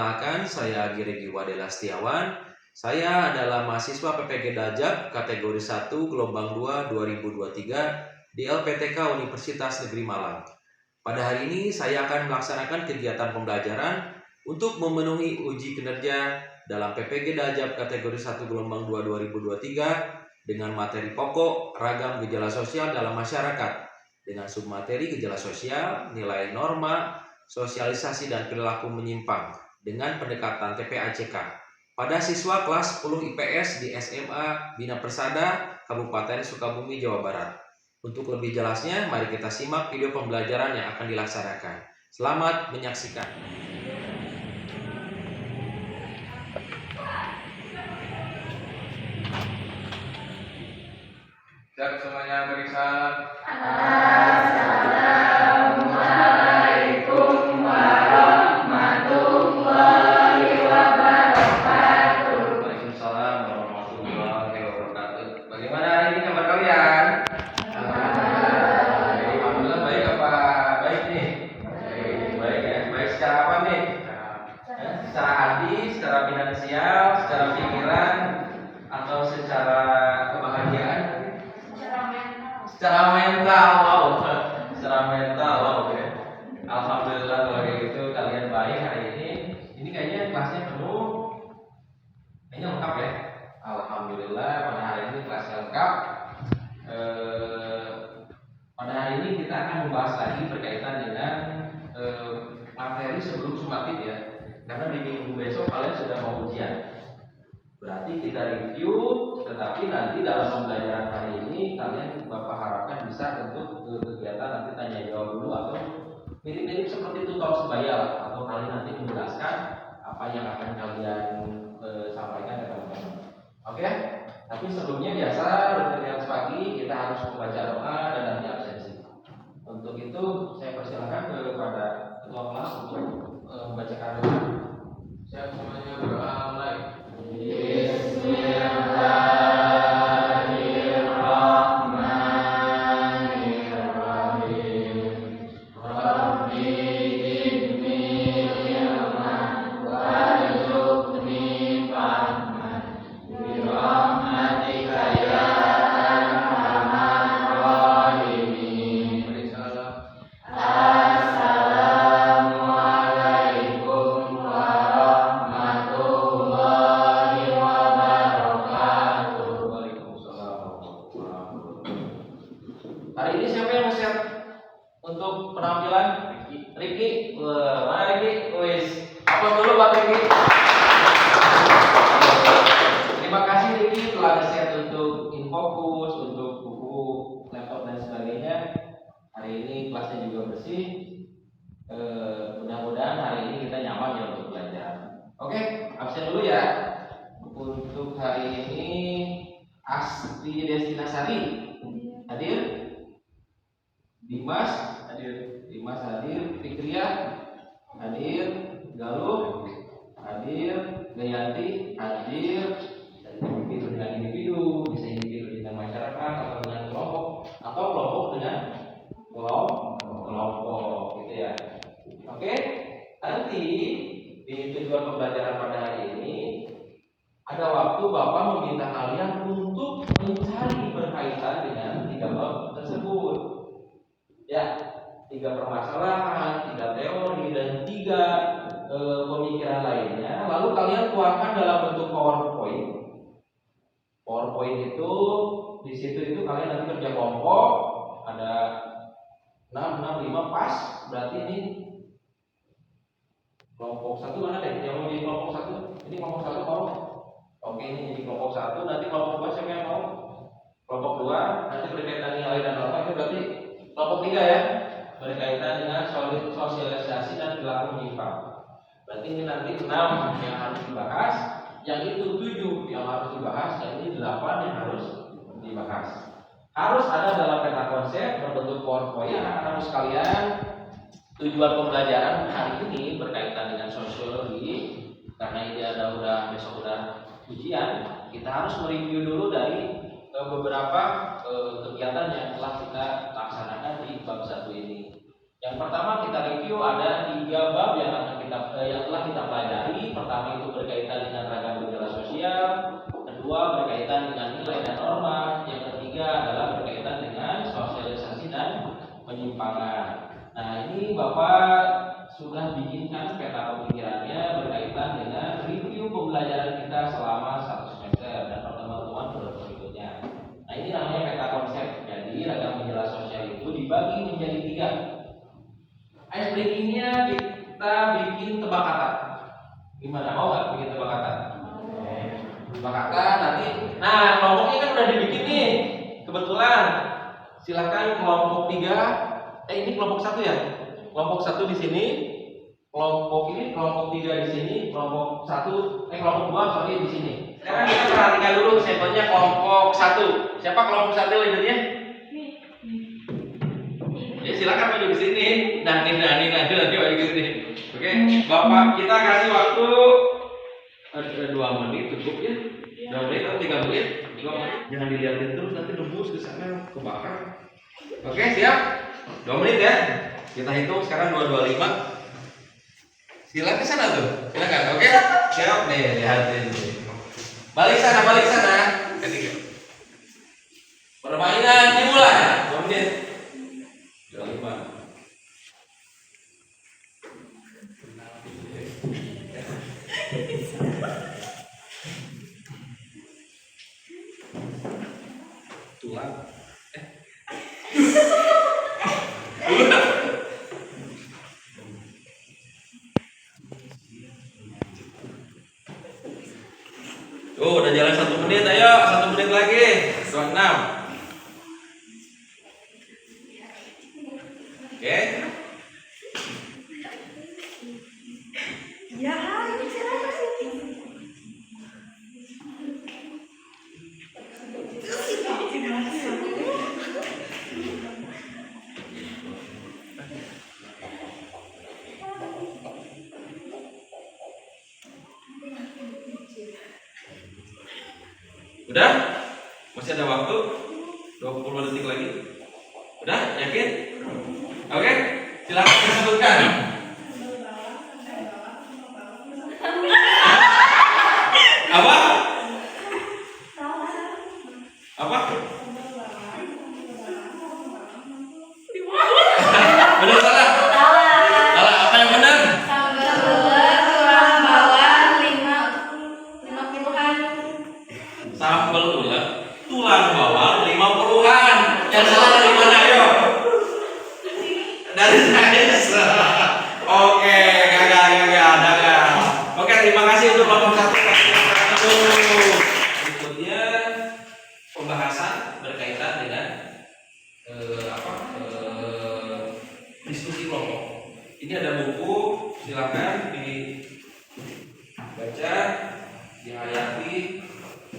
Perkenalkan, saya Giri Wadela Setiawan. Saya adalah mahasiswa PPG Dajab kategori 1 gelombang 2 2023 di LPTK Universitas Negeri Malang. Pada hari ini saya akan melaksanakan kegiatan pembelajaran untuk memenuhi uji kinerja dalam PPG Dajab kategori 1 gelombang 2 2023 dengan materi pokok ragam gejala sosial dalam masyarakat dengan submateri gejala sosial, nilai norma, sosialisasi dan perilaku menyimpang dengan pendekatan TPACK pada siswa kelas 10 IPS di SMA Bina Persada, Kabupaten Sukabumi, Jawa Barat. Untuk lebih jelasnya, mari kita simak video pembelajaran yang akan dilaksanakan. Selamat menyaksikan. Siap semuanya beri salam. Assalamualaikum warahmatullahi wabarakatuh. Waalaikumsalam warahmatullahi wabarakatuh. Bagaimana hari ini kabar kalian? Alhamdulillah baik apa? Baik nih? Baik ya? Baik secara apa nih? Secara hati, secara finansial, secara pikiran, atau secara kebahagiaan? Secara mental, wow. Secara mental, wow ya. Alhamdulillah kalau kayak gitu kalian baik hari ini. Ini kayaknya kelasnya penuh. Kayaknya lengkap ya. Alhamdulillah pada hari ini kelasnya lengkap. Pada hari ini kita akan membahas lagi berkaitan dengan materi sebelum sumatif ya. Karena di minggu besok kalian sudah mau ujian. Berarti kita review, tetapi nanti dalam pembelajaran hari ini kalian Bapak harapkan bisa untuk kegiatan nanti tanya jawab dulu atau mirip-mirip seperti tutor sebaya atau kalian nanti menjelaskan apa yang akan kalian sampaikan ke teman-teman. Oke? Tapi sebelumnya biasa rutin pagi kita harus membaca doa dan nanti absensi. Untuk itu saya persilakan kepada ketua kelas untuk membacakan doa. Siap semuanya berdoa mulai. Bismillahirrahmanirrahim. Rabbi zidni ilman warzuqni fahman birahmatika ya arhamar rahimin. Beri salam. Assalamualaikum warahmatullahi wabarakatuh. Waalaikumsalam warahmatullahi wabarakatuh. Hari ini siapa yang siap untuk penampilan? Riki. Mana Riki? Wis. Apa dulu Pak Riki? Terima kasih Riki telah share untuk Infokus, untuk buku, laptop dan sebagainya. Hari ini kelasnya juga bersih. Mudah-mudahan hari ini kita nyaman ya untuk belajar. Oke, absen dulu ya. Untuk hari ini Asti Destinasari hadir, Dimas hadir, Fikria hadir, Galuh hadir, Gayanti hadir. Dan individu dengan individu, bisa individu dengan masyarakat atau dengan kelompok dengan kelompok gitu ya. Oke, nanti di tujuan pembelajaran pada hari ini ada waktu Bapak meminta kalian untuk mencari berkaitan dengan 3 bab tersebut. Ya, 3 permasalahan, 3 teori dan 3 pemikiran lainnya. Lalu kalian tuangkan dalam bentuk PowerPoint. PowerPoint itu di situ itu kalian nanti kerja kelompok ada 6, 5 pas. Berarti ini kelompok 1 mana deh? Yang mau jadi kelompok 1? Ini kelompok 1 mau? Oke, ini jadi kelompok 1. Nanti kelompok 2 siapa yang mau? Kelompok 2 nanti berkaitan nilai dan norma. Itu berarti kelompok 3 ya, berkaitan dengan sosialisasi dan perilaku menyimpang. Berarti ini nanti 6 yang harus dibahas, yang itu 7 yang harus dibahas, yang ini 8 yang harus dibahas. Harus ada dalam peta konsep berbentuk PowerPoint anak-anak sekalian. Tujuan pembelajaran hari ini berkaitan dengan sosiologi. Karena ini besok udah ujian, kita harus mereview dulu dari beberapa kegiatan yang telah kita laksanakan di bab 1 ini. Yang pertama kita review ada 3 bab yang telah kita pelajari. Pertama itu berkaitan dengan ragam gejala sosial, kedua berkaitan dengan nilai dan norma, yang ketiga adalah berkaitan dengan sosialisasi dan penyimpangan. Nah, ini Bapak sudah bikinkan peta pemikirannya berkaitan dengan review pembelajaran kita selama 1 semester dan pertemuan berikutnya. Nah, ini namanya peta konsep. Jadi ragam gejala sosial itu dibagi menjadi 3. Ice breakingnya kita bikin tebak kata. Gimana, mau nggak bikin tebak kata? Tebak kata nanti. Nah, kelompoknya kan udah dibikin nih. Kebetulan silahkan kelompok 3. Ini kelompok 1 ya. Kelompok 1 di sini. Kelompok 3 di sini. Kelompok 2 sorry di sini. Sekarang kita perhatikan dulu sampelnya kelompok 1. Siapa kelompok 1 leadernya? Ya silakan maju ke sini. Nanti maju ke sini. Oke, Bapak kita kasih waktu 2 menit cukup ya. 2 menit atau 3 menit. 2 menit. Jangan dilihatin terus nanti nembus ke sana kebakar. Oke, siap? 2 menit ya. Kita hitung sekarang 225. Silakan ke sana tuh. Silakan. Oke? Siap nih, lihatin. Balik sana. Ketiga. Permainan dimulai. 2 menit. 25. Tulang. Tuh, udah jalan 1 menit, ayo 1 menit lagi. 26. Oke. Ya, ini siapa sih? Udah? Masih ada waktu 20 detik lagi. Udah? Yakin? Oke? Silakan disebutkan. Apa? Apa? Benar salah? Salah. Apa yang benar? Tulang bawah 50-an. Sambal tulang bawah 50-an. Yang salah dari mana, ayo? Dari saya. Oke, gagal. Oke, terima kasih untuk kelompok 1. Berikutnya pembahasan berkaitan dengan diskusi kelompok. Ini ada buku, silakan dibaca, dihayati.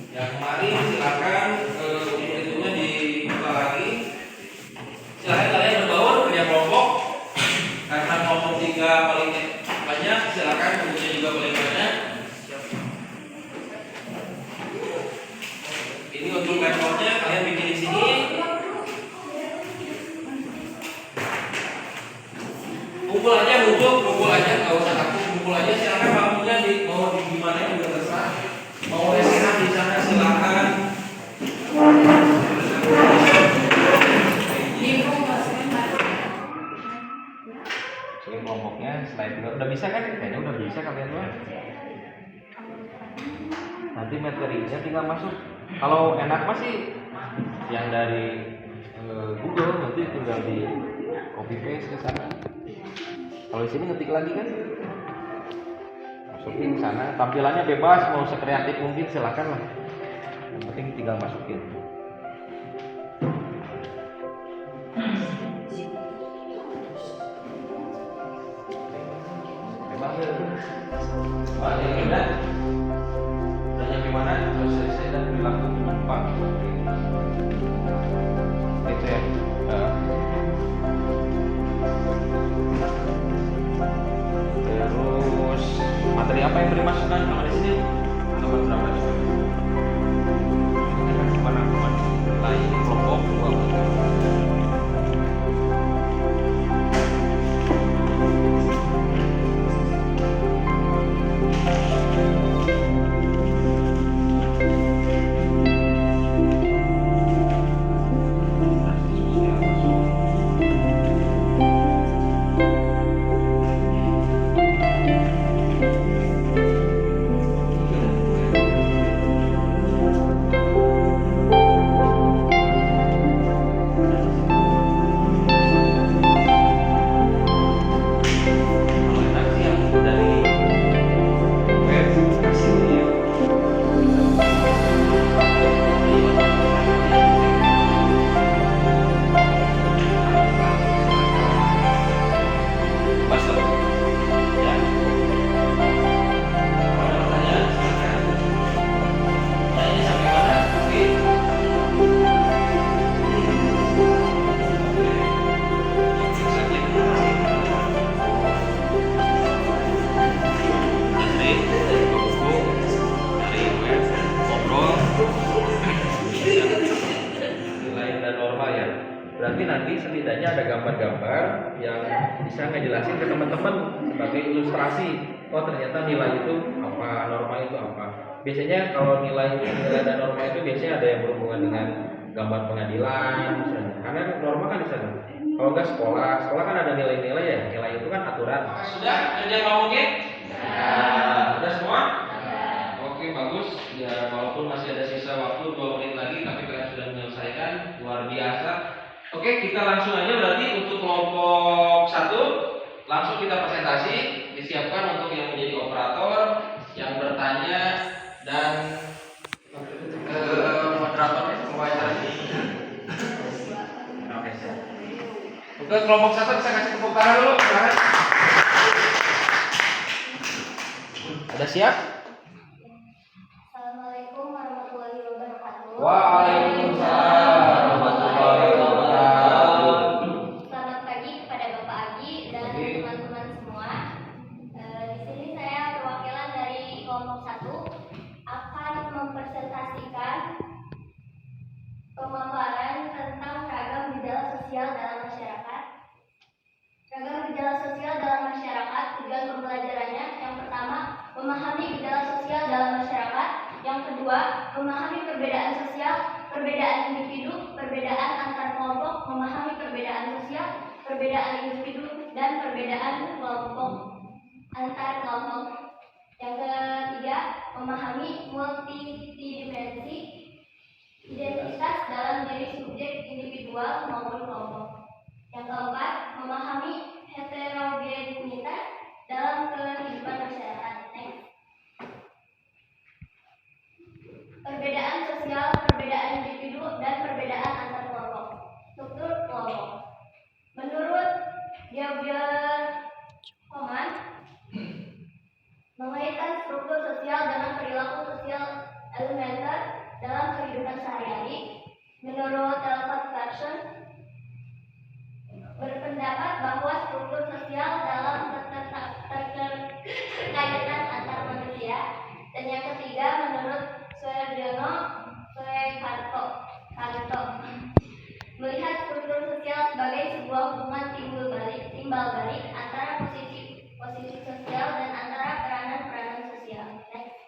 Yang kemarin silakan buku-bukunya dibuka lagi. Silakan kalian berbaur kerja kelompok. Karena kelompok 3 paling banyak, silakan bukunya juga paling banyak. Ini untuk laptopnya kalian bikin di sini. Kumpul aja, nggak usah takut, kumpul aja. Silakan bangkunya mau di gimana juga terserah. Mau resehan di sana silakan. Oke, kelompoknya slide juga udah bisa kan? Kayaknya udah bisa kalian mah. Nanti materinya tinggal masuk. Kalau enak masih yang dari Google nanti tinggal di copy paste ke sana. Kalau di sini ngetik lagi kan, masukin ke sana. Tampilannya bebas, mau sekreatif mungkin silakan lah. Yang penting tinggal masukin. Bebas. Wah, ini udah nyampe mana? Selesai dan perilaku penumpang. Itu ya. Terus materi apa yang dimasukkan sama di sini? Halaman berapa juga? Mana lain kelompok Berarti nanti setidaknya ada gambar-gambar yang bisa ngejelasin ke teman-teman sebagai ilustrasi. Oh ternyata nilai itu apa, norma itu apa. Biasanya kalau nilai dan norma itu biasanya ada yang berhubungan dengan gambar pengadilan misalnya. Karena norma kan di sana. Kalau nggak sekolah kan ada nilai-nilai ya. Nilai itu kan aturan. Sudah kerja kelompoknya? Sudah semua? Oke, bagus. Ya walaupun masih ada sisa waktu 2 menit lagi, tapi kalian sudah menyelesaikan, luar biasa. Oke, kita langsung aja berarti untuk kelompok 1 langsung kita presentasi. Disiapkan untuk yang menjadi operator, yang bertanya dan moderatornya wawancara. Oke, siap. Untuk kelompok 1 bisa kasih tepuk tangan dulu, silakan. Ada siap? Assalamualaikum warahmatullahi wabarakatuh. Waalaikumsalam warahmatullahi wabarakatuh. Selamat pagi kepada Bapak Agi dan teman-teman semua. Di sini saya perwakilan dari kelompok 1 akan mempresentasikan pemaparan tentang ragam gejala sosial dalam masyarakat. Ragam gejala sosial dalam masyarakat, tujuan pembelajarannya yang pertama, memahami gejala sosial dalam masyarakat. Yang kedua, memahami perbedaan sosial, perbedaan individu, perbedaan antar kelompok, memahami perbedaan sosial, perbedaan individu, dan perbedaan kelompok antar kelompok. Yang ketiga, memahami multidimensi identitas dalam diri subjek individual maupun kelompok. Yang keempat, memahami heterogenitas dalam kehidupan masyarakat. Next. Perbedaan sosial, perbedaan individu, dan perbedaan antar kelompok. Struktur kelompok. Menurut Homan, mengaitkan struktur sosial dengan perilaku sosial elementer dalam kehidupan sehari-hari. Menurut Telford Clarkson, berpendapat bahwa struktur sosial dalam keterkaitan antar manusia. Dan yang ketiga, menurut Suharyono Suekarto, melihat struktur sosial sebagai sebuah hubungan timbal balik antara posisi sosial dan antara peranan sosial. Next.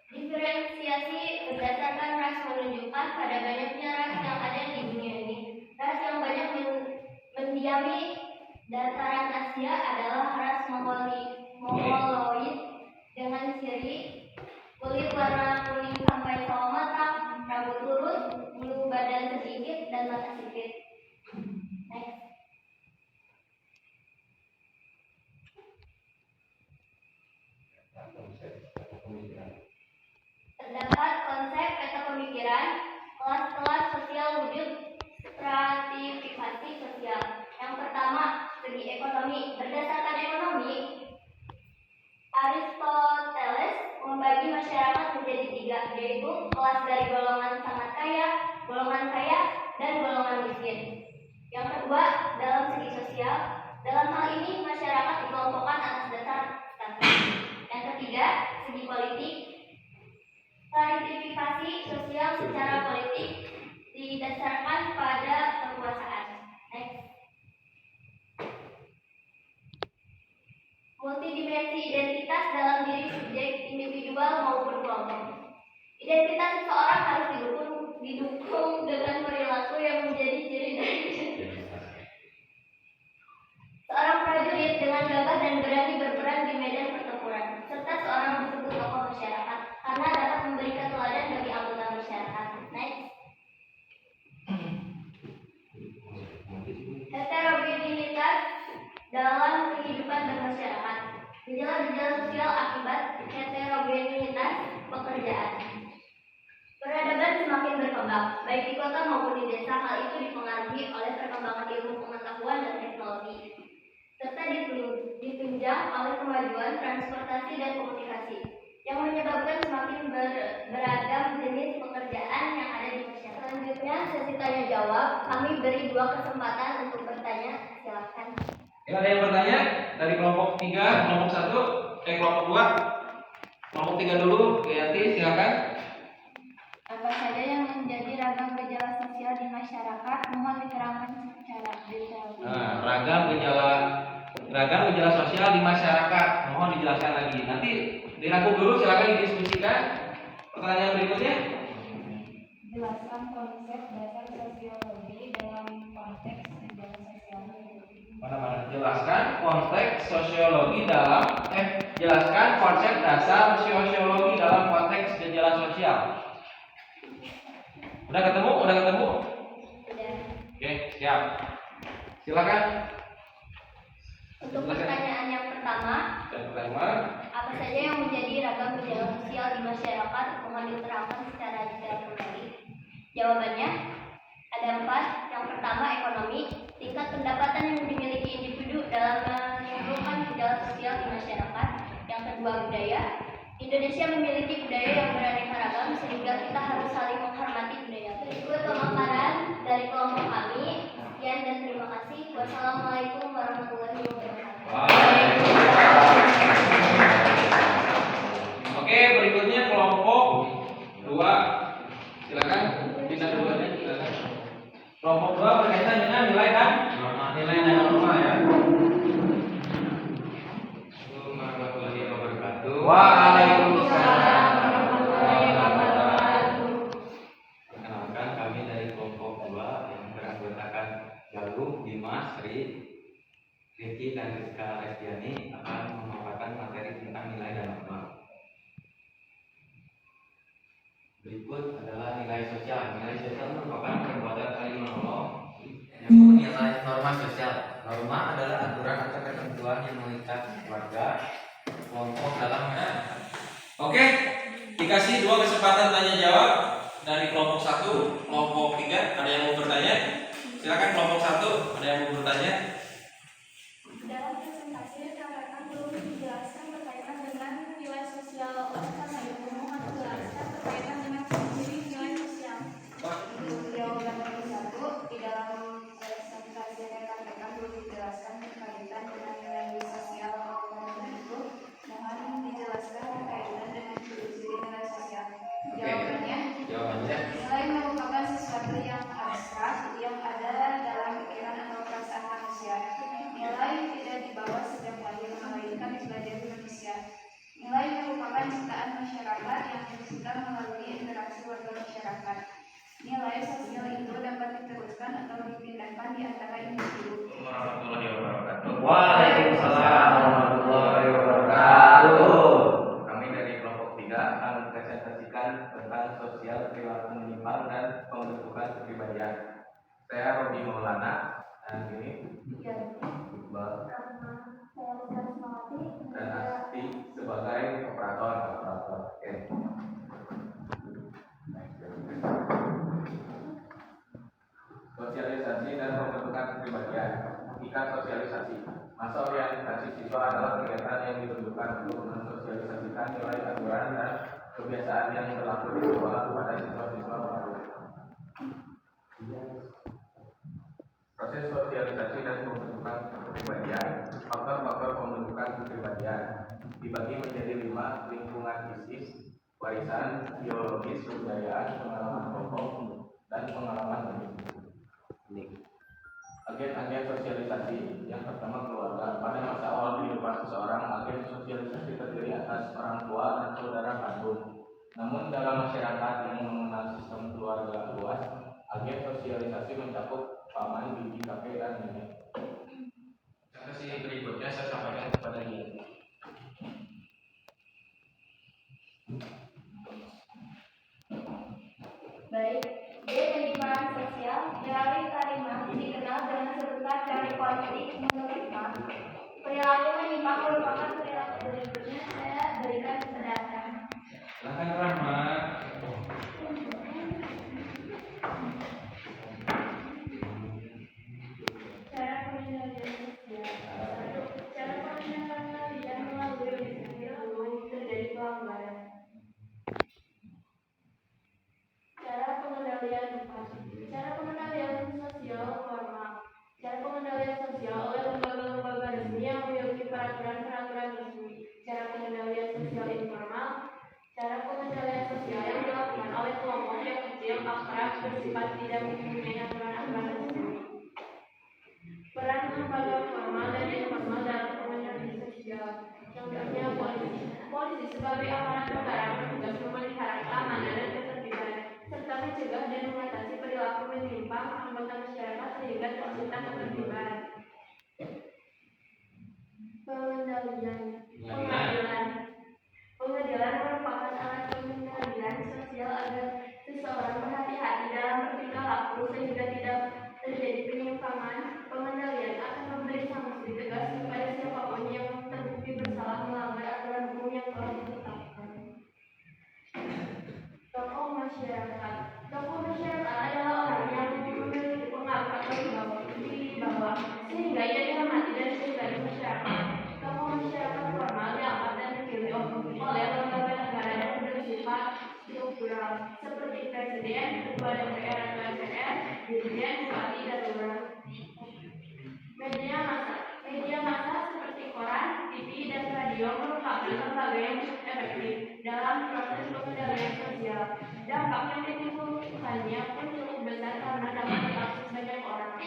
Diferensiasi berdasarkan ras menunjukkan pada banyaknya ras yang ada di dunia ini. Ras yang banyak mendiami dataran Asia adalah ras Mongoloid dengan ciri kulit warna kuning sampai sawo matang, rambut lurus, bulu badan sedikit, dan mata sipit. Next. Terdapat konsep peta pemikiran, kelas-kelas sosial wujud, stratifikasi sosial. Yang pertama, segi ekonomi. Berdasarkan ekonomi, Aristoteles membagi masyarakat menjadi 3, yaitu kelas dari golongan sangat kaya, golongan kaya, dan golongan miskin. Yang kedua, dalam segi sosial, dalam hal ini masyarakat dikelompokkan atas dasar status. Yang ketiga, segi politik, stratifikasi sosial secara politik didasarkan pada kekuasaan. Next. Multidimensi identitas dalam diri subjek individual maupun kelompok. Identitas seseorang harus didukung dengan perilaku yang menjadi ciri dari seorang prajurit dengan gagah dan berani berperan di medan pertempuran, serta seorang disebut tokoh masyarakat karena dapat memberikan teladan bagi anggota masyarakat. Next. Heterogenitas dalam kehidupan bermasyarakat. Gejala-gejala sosial akibat heterogenitas pekerjaan. Peradaban semakin berkembang, baik di kota maupun di desa. Hal itu dipengaruhi oleh perkembangan ilmu pengetahuan dan teknologi, serta ditunjang oleh kemajuan transportasi dan komunikasi, yang menyebabkan semakin beragam jenis pekerjaan yang ada di masyarakat. Selanjutnya, sesi tanya jawab. Kami beri 2 kesempatan untuk bertanya. Silakan. Ya, ada yang bertanya dari kelompok 3, kelompok 1, kelompok 2. Kelompok 3 dulu, Yanti, silakan. Apa saja yang menjadi ragam gejala sosial di masyarakat? Mohon diterangkan secara detail. Ragam gejala sosial di masyarakat. Mohon dijelaskan lagi. Nanti dirangkum dulu, silakan didiskusikan. Pertanyaan berikutnya. Jelaskan konsep dasar sosiologi dalam konteks gejala sosial. Mana-mana. Jelaskan konteks sosiologi dalam jelaskan konsep dasar sosiologi dalam konteks gejala sosial. Udah ketemu? Sudah. Oke, siap. Silakan. Untuk pertanyaan yang pertama, apa saja yang menjadi ragam gejala sosial di masyarakat? Mohon diterangkan secara detail kembali. Jawabannya ada 4. Yang pertama, ekonomi. Tingkat pendapatan yang dimiliki individu dalam menimbulkan gejala sosial di masyarakat. Yang kedua, budaya. Indonesia memiliki budaya yang beraneka ragam sehingga kita harus saling menghormati budaya. Berikut pemaparan dari kelompok kami. Sekian dan terima kasih. Wassalamualaikum warahmatullahi wabarakatuh. Oke, berikutnya kelompok 2. Silakan kita duluan. Silakan. Kelompok 2 berkaitan dengan nilai dan norma ya. Assalamualaikum warahmatullahi wabarakatuh. Waalaikumsalam. Perkenalkan, kami dari kelompok 2 yang beranggotakan Galuh, Dimas, Riki, dan Rizka Restiani akan memaparkan materi tentang nilai dan norma. Berikut adalah nilai sosial. Nilai sosial merupakan perbuatan saling menolong yang menilai norma sosial. Norma adalah aturan atau ketentuan yang mengikat keluarga, kelompok dalam masyarakat. Oke, dikasih 2 kesempatan tanya jawab dari kelompok 1, kelompok 3. Ada yang mau bertanya? Silakan kelompok 1. Ada yang mau bertanya? Dalam presentasi rekan-rekan belum dijelaskan berkaitan dengan nilai sosial. Oleh karena itu, mohon dijelaskan berkaitan dengan ciri nilai sosial. Untuk jawaban nomor 1, di dalam presentasi rekan-rekan belum dijelaskan berkaitan dengan nilai sosial. Oleh karena itu, mohon dijelaskan berkaitan dengan ciri nilai sosial. Jawabannya Nilai merupakan sesuatu yang abstrak yang ada dalam pikiran atau perasaan manusia. Nilai tidak dibawa sejak lahir, melainkan dipelajari manusia. Nilai merupakan ciptaan masyarakat yang diciptakan melalui interaksi warga masyarakat. Nilai sosial itu dapat diteruskan atau dipindahkan di antara individu. warahmatullahi wabarakatuh. Waalaikumsalam warahmatullahi wabarakatuh. Kami dari kelompok 3 akan mempresentasikan tentang sosial perilaku menyimpang dan pembentukan kepribadian. Saya Robi Maulana dan ini Iqbal dan Asti sebagai operator. Oke. Sosialisasi dan pembentukan kepribadian. Hakikat sosialisasi. Masa orientasi siswa adalah kegiatan yang ditunjukkan untuk mensosialisasikan nilai aturan dan kebiasaan yang berlaku di sekolah kepada siswa-siswa baru. Proses sosialisasi dan pembentukan kepribadian. Faktor-faktor pembentukan kepribadian dibagi menjadi 5: lingkungan fisik, warisan, biologis, kebudayaan, pengalaman kelompok, dan pengalaman individu. Agen-agen sosialisasi. Yang pertama, keluarga. Pada masa awal kehidupan seseorang, agen sosialisasi terdiri atas orang tua dan saudara kandung. Namun dalam masyarakat yang mengenal sistem keluarga luas, agen sosialisasi mencakup paman, bibi, kakek, dan nenek. Sesi berikutnya saya sampaikan kepada dia. Baik, dia jadi peran sosial. Dari Karimah dikenal dengan sebutan dari politik. Menurut Pak, perilaku menyimpang merupakan perilaku berikutnya. Saya berikan penjelasan. Silakan Rahmat. Cara pengendalian sosial. Cara pengendalian melalui organisasi belum terjadi pelanggaran. Cara pengendalian sosial formal. Cara pengendalian sosial oleh lembaga-lembaga resmi yang memiliki peraturan-peraturan resmi. Cara pengendalian sosial informal. Cara pengendalian sosial yang dilakukan oleh kelompok yang kecil, akrab, bersifat tidak mempunyai aturan-aturan tersebut. Peran lembaga formal dan informal dalam komunikasi sosial. Contohnya polisi sebagai aparat negara bertugas memelihara keamanan dan ketertiban serta mencegah dan mengatasi perilaku menyimpang anggota masyarakat sehingga tercipta ketertiban. Pengadilan merupakan alat pengendalian sosial agar seseorang berhati-hati dalam bertingkah laku sehingga tidak terjadi penyimpangan. Pengendalian akan memberi sanksi tegas kepada siapapun yang terbukti bersalah melanggar aturan hukum yang telah ditetapkan. Tokoh masyarakat. Tokoh masyarakat adalah orang yang memiliki pengangkat di bawah sehingga ia dihormati dan dicintai masyarakat. Tokoh masyarakat formal diangkat dan dipilih oleh lembaga negara dan bersifat struktural seperti presiden, ketua DPR atau MPR, dirjen, bupati, dan lurah. Media massa seperti koran, TV, dan radio merupakan lembaga yang efektif dalam proses pengendalian sosial. Dampak yang ditimbulkannya pun cukup besar karena dapat diakses banyak orang.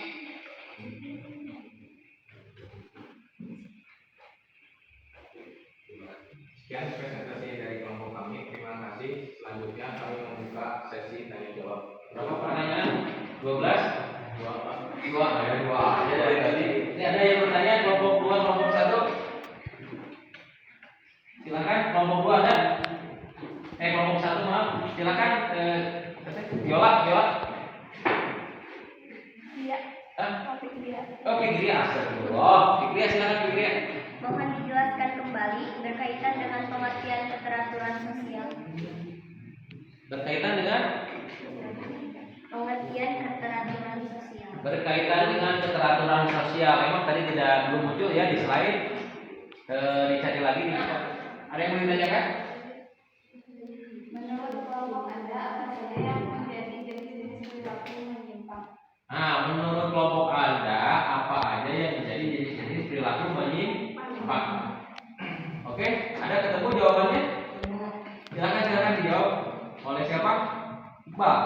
Sekian presentasi dari kelompok kami. Terima kasih. Selanjutnya kami membuka sesi tanya jawab. Berapa pertanyaan? 12? Dua aja dari tadi. Ini ada yang bertanya kelompok 2, kelompok 1? Silakan kelompok 2 ada? Kelompok 1 maaf. Silakan Viola. Iya. Hah? Fikria. Oh, Fikria. Astagfirullah. Fikria silakan Fikria. Mohon dijelaskan kembali berkaitan dengan pengertian keteraturan sosial. Berkaitan dengan Pengertian keteraturan sosial. berkaitan dengan keteraturan sosial. Emang tadi belum muncul ya di slide. Dicari lagi nih. Ada yang mau ditanyakan? Menurut kelompok Anda, apa saja yang menjadi jenis-jenis perilaku menyimpang? Nah, menurut kelompok Anda, apa aja yang menjadi jenis-jenis perilaku menyimpang? Oke, ada ketemu jawabannya? Silakan dijawab. Oleh siapa? Iqbal.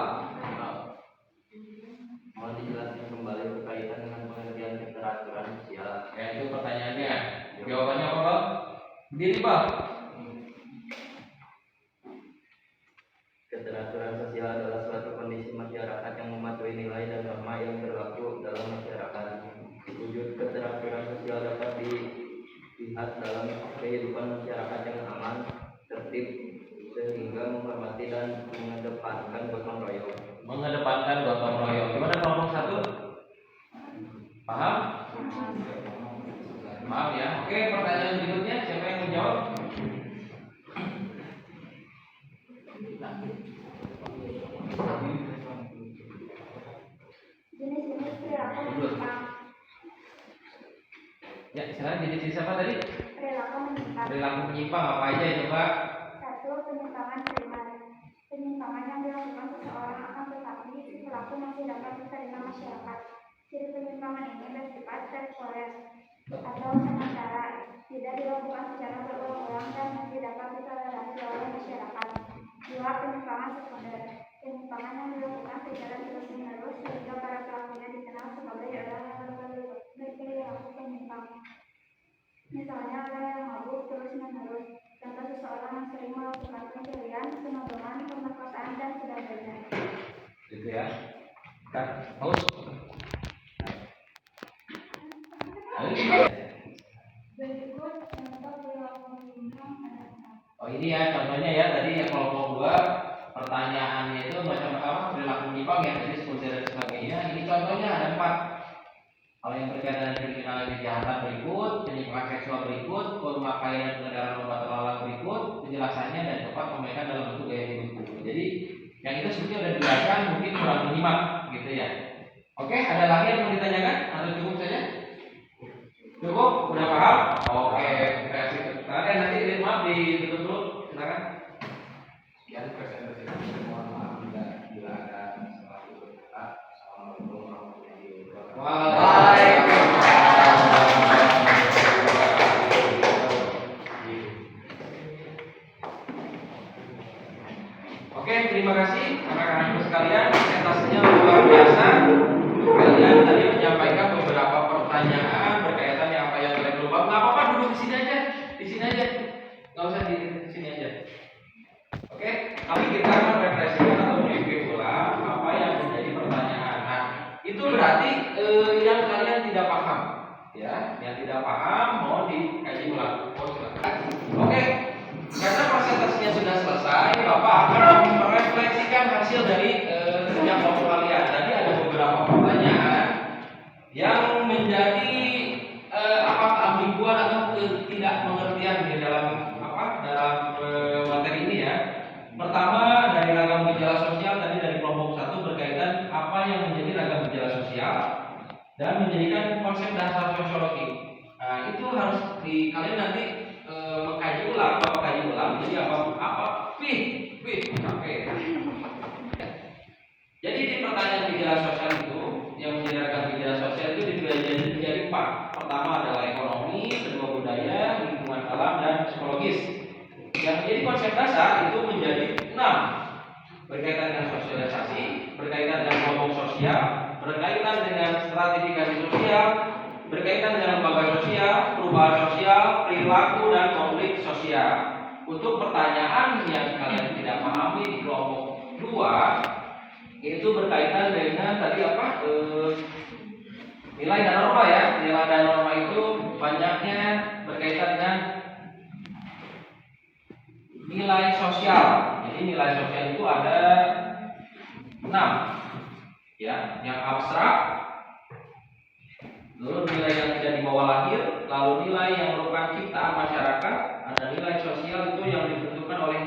Mohon dijelaskan kembali berkaitan dengan pengertian keteraturan sosial. Ya, itu pertanyaannya. Jawabannya apa, Bang? Berdiri, Bang. Keteraturan sosial adalah suatu kondisi masyarakat yang mematuhi nilai dan norma yang berlaku dalam masyarakat. Wujud keteraturan sosial dapat dilihat dalam kehidupan masyarakat yang aman, tertib, sehingga menghormati dan mengedepankan gotong royong. Mengedepankan gotong royong. Gimana kelompok 1? Paham? Maaf ya. Oke, pertanyaan berikutnya siapa yang menjawab? Jenis-jenis perilaku menyimpang. Ya, silakan jenis apa tadi? Perilaku menyimpang. Perilaku menyimpang apa aja coba? 1. Penyimpangan primer. Penyimpangan yang dilakukan seseorang akan tetapi perilaku masih dapat diterima masyarakat. Ciri penyimpangan ini bersifat temporer atau sementara, tidak dilakukan secara berulang-ulang dan masih dapat ditoleransi oleh masyarakat. 2. Penyimpangan sekunder. Penyimpangan yang dilakukan secara terus-menerus sehingga para pelakunya dikenal sebagai orang yang berperilaku penyimpang. Misalnya orang yang mabuk terus-menerus, contoh seseorang yang sering melakukan pencurian, penodongan, pemerkosaan, dan sebagainya. Gitu ya. Kan, haus. Berikut contoh perilaku menyimpang adalah Oh ini ya contohnya ya tadi yang kelompok 2 pertanyaannya itu macam apa perilaku menyimpang ya tadi seperti dan sebagainya. Ini contohnya ada 4. Kalau yang berkaitan dengan kriminal kejahatan berikut, penyimpangan seksual berikut, pemakaian dan pengedaran obat terlarang berikut, penjelasannya dan keempat pemakaian dalam bentuk gaya hidup. Jadi yang itu sebetulnya sudah dijelaskan, mungkin kurang menyimak gitu ya. Oke, ada lagi yang mau ditanyakan atau cukup saja? Cukup? Udah paham? Oke, kasih kalian nanti maaf ditutup dulu, silakan. Sekian presentasi kami. Mohon maaf bila ada salah kata. Assalamualaikum warahmatullahi wabarakatuh. Oke, terima kasih anak-anakku sekalian. Presentasinya luar biasa. Kalian tadi menyampaikan beberapa pertanyaan berkaitan dengan apa yang kalian lupa. Nggak apa-apa, duduk di sini aja. Di sini aja. Nggak usah di sini aja. Oke, kali kita akan refleksikan atau mereview ulang apa yang menjadi pertanyaan. Nah, itu berarti yang kalian tidak paham, ya, yang tidak paham mohon dikaji ulang. Oh, silakan. Oke, karena presentasinya sudah selesai, Bapak akan merefleksikan hasil dari kerja kelompok kalian. Tadi ada beberapa pertanyaan yang menjadi keambiguan atau ketidakmengertian di dalam materi ini ya. Pertama dari ragam gejala sosial tadi dari kelompok 1 berkaitan apa yang menjadi ragam gejala sosial dan menjadikan konsep dasar sosiologi. Nah, itu harus kalian nanti mengkaji ulang. Jadi apa? Capek. Jadi di pertanyaan gejala sosial itu yang menjadi ragam gejala sosial itu dibagi menjadi 4. Pertama adalah ekonomi, kedua budaya, lingkungan alam dan psikologis. Yang menjadi konsep dasar itu menjadi 6. Berkaitan dengan sosialisasi, berkaitan dengan kelompok sosial, berkaitan dengan stratifikasi sosial, berkaitan dengan lembaga sosial, perubahan sosial, perilaku dan konflik sosial. Untuk pertanyaan yang kalian tidak pahami di kelompok 2 itu berkaitan dengan tadi nilai dan norma ya. Nilai dan norma itu banyaknya berkaitan dengan nilai sosial. Jadi nilai sosial itu ada 6 ya, yang abstrak, lalu nilai yang tidak dibawa lahir, lalu nilai yang merupakan ciptaan masyarakat, ada nilai sosial itu yang ditentukan oleh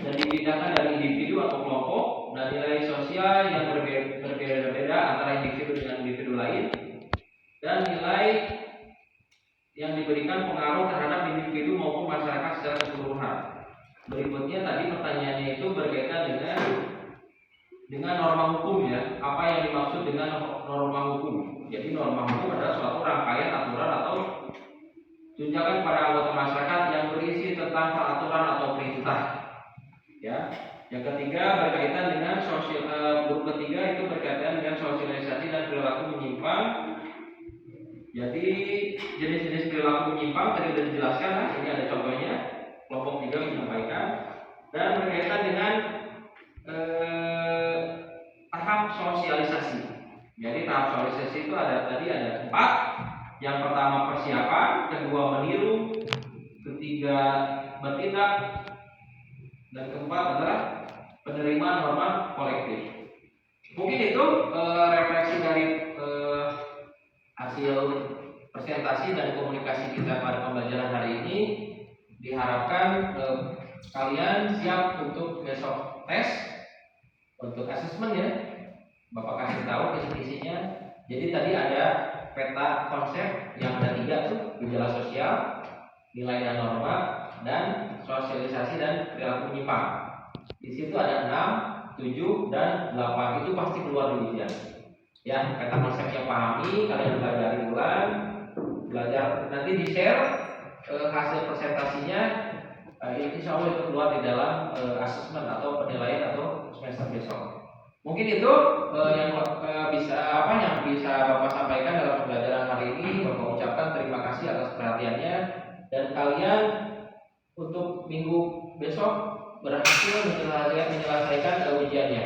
dan dipindahkan dari individu atau kelompok, dan nilai sosial yang berbeda-beda antara individu dengan individu lain, dan nilai yang diberikan pengaruh terhadap individu maupun masyarakat secara keseluruhan. Berikutnya tadi pertanyaannya itu berkaitan dengan norma hukum ya. Apa yang dimaksud dengan norma hukum? Jadi norma hukum adalah suatu rangkaian aturan atau tunjangan pada anggota masyarakat yang berisi tentang peraturan atau perintah. Ya. Yang ketiga berkaitan dengan grup ketiga itu berkaitan dengan sosialisasi dan perilaku menyimpang. Jadi jenis-jenis perilaku menyimpang tadi sudah dijelaskan, ini ada contohnya. Kelompok 3 menyampaikan, dan berkaitan dengan tahap sosialisasi. Jadi tahap sosialisasi itu tadi ada 4. Yang pertama persiapan, kedua meniru, ketiga bertindak, dan keempat adalah penerimaan norma kolektif. Mungkin itu refleksi dari hasil presentasi dan komunikasi kita pada pembelajaran hari ini. Diharapkan kalian siap untuk besok tes untuk asesmen ya. Bapak kasih tahu isi-isinya. Jadi tadi ada peta konsep yang ada 3 tuh, gejala sosial, nilai dan norma, dan sosialisasi dan perilaku menyimpang. Di situ ada 6, 7, dan 8. Itu pasti keluar di ujian. Ya, peta konsepnya pahami, kalian belajar nanti di share hasil presentasinya. Insya Allah itu keluar di dalam asesmen atau penilaian atau semester besok. Mungkin itu yang bisa Bapak sampaikan dalam pembelajaran hari ini. Bapak ucapkan terima kasih atas perhatiannya, dan kalian untuk minggu besok berhasil menyelesaikan ujiannya.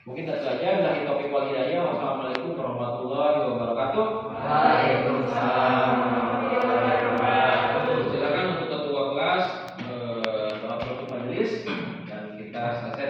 Mungkin itu saja. Dari topik wal hidayah. Wassalamualaikum warahmatullahi wabarakatuh. Waalaikumsalam. Silakan untuk ketua kelas, doa penutup majelis, dan kita selesai